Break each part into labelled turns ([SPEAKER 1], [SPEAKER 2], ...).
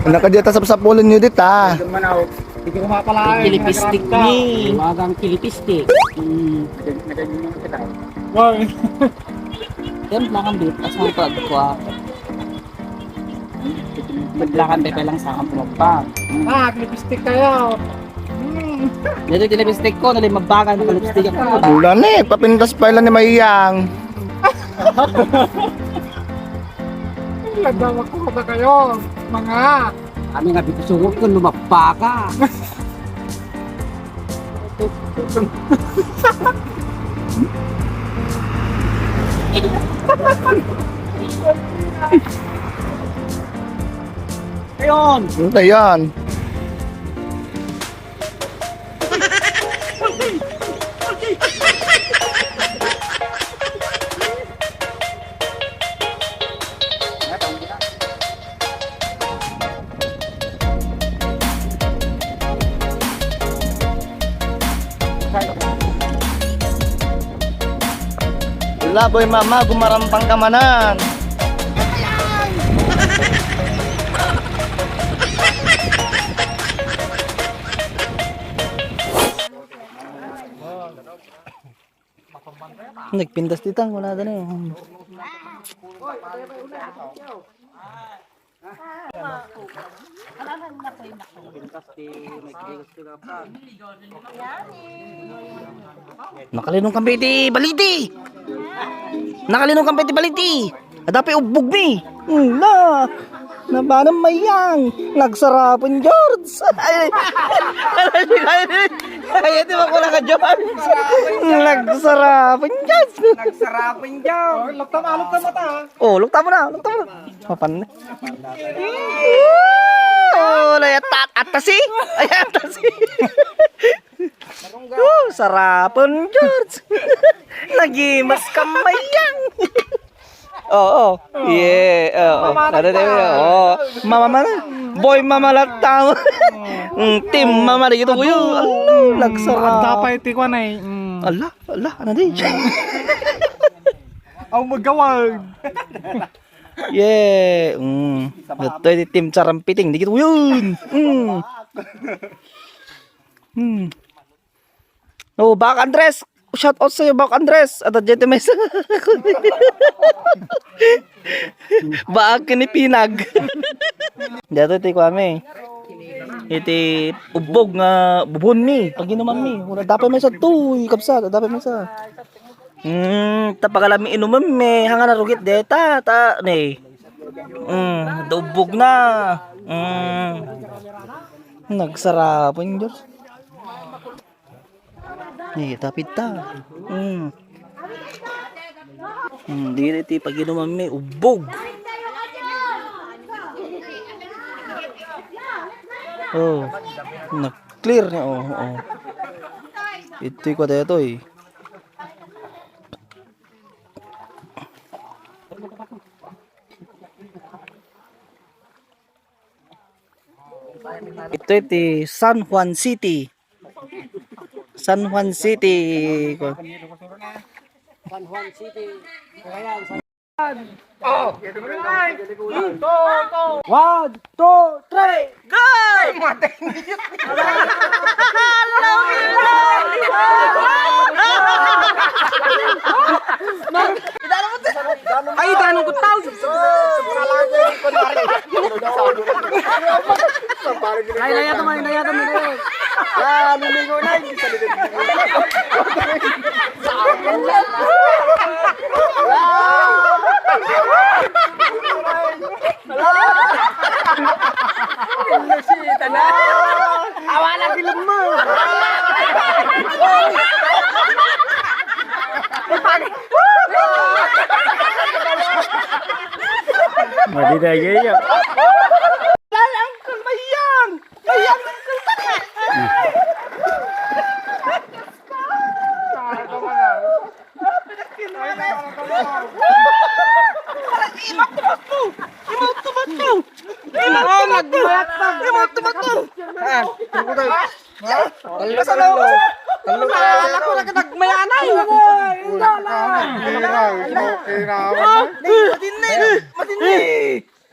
[SPEAKER 1] Nakadita sa sapulon nyo dit ha.
[SPEAKER 2] Hindi ko mapalain.
[SPEAKER 3] Kilipistik ni. Wagang kilipistik.
[SPEAKER 2] Nagagin mo kita.
[SPEAKER 3] Yan lang ang bit. Asang pagkwa. Naglakan pepe lang sa akin pumagpag.
[SPEAKER 2] Lipstick kayo.
[SPEAKER 3] Dito yung lipstick ko. Nalimabagan ng lipstick ako.
[SPEAKER 1] Wala na eh. Papintas pa ilan ni Mayang.
[SPEAKER 2] Nagdawak ko ba kayo? Mga.
[SPEAKER 3] Kami nga bitusungot ko. Lumagpa ka. Ayun.
[SPEAKER 1] Ano na yan? Wala boy mama, gumarampang kamanan. Nagpintas ditang wala na yun. Nakalinong kampiti baliti. Nakalinong kampiti baliti. Adapi ubog mi. Na. Nabanang Mayang. Nagsarapon George. Ay. Ay, di ba ko ka George? Nagsarapon George.
[SPEAKER 3] Nagsarapin dyan.
[SPEAKER 2] Lukta mata.
[SPEAKER 1] Oh, lukta mo na. Papan na. Oh, layatat atasi. Ay, atasi. Sarapon George. Nagimas ka Mayang. Oo. Yeah. Oo. Oh. Mama na. Boy mama lataw. Team mama na gitu ko yun. Nagsarap.
[SPEAKER 2] Dapat iti ko na eh.
[SPEAKER 1] Allah, ano di?
[SPEAKER 2] Ang magawag.
[SPEAKER 1] Yeah. Ito yung team charampiting. Di gitu ko yun. Oh, Bak Andres. Shout out sa'yo, Bak Andres. At dyan may Bak ni Pinag. Dito iti ko kami. Iti ubog nga bubon mi. Pag inuman mi. Wala dapat may sa tuy. Kapsat. Dapat may sa. Tapagalami inuman mi. Hanga na rugit deta. Ta. Ne. Ubog na. Nagsarapon Diyos. Eh, tapit ta. Dito iti pag inuman mi. Ubog. Oh, na-clear niya. Oh. Ito'y ko dito eh. Ito iti San Juan City. San Juan City.
[SPEAKER 3] San Juan City.
[SPEAKER 2] One, two, three.
[SPEAKER 1] Go!
[SPEAKER 3] Ay, tanong ko tao. Ay, nayata mo.
[SPEAKER 1] Ah, lumigo na. Hindi sa likod.
[SPEAKER 3] Awala film mo.
[SPEAKER 1] Madi na ganyan.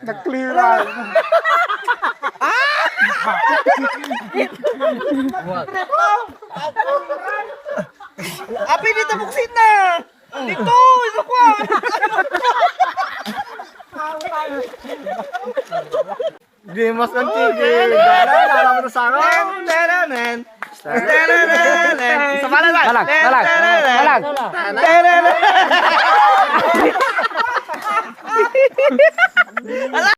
[SPEAKER 2] Nag-clear.
[SPEAKER 1] Api dito buksin na. Dito, ito ko.
[SPEAKER 2] Game mas antigil. Alam mo sa akin.
[SPEAKER 1] Isa pala lang.
[SPEAKER 3] Balag.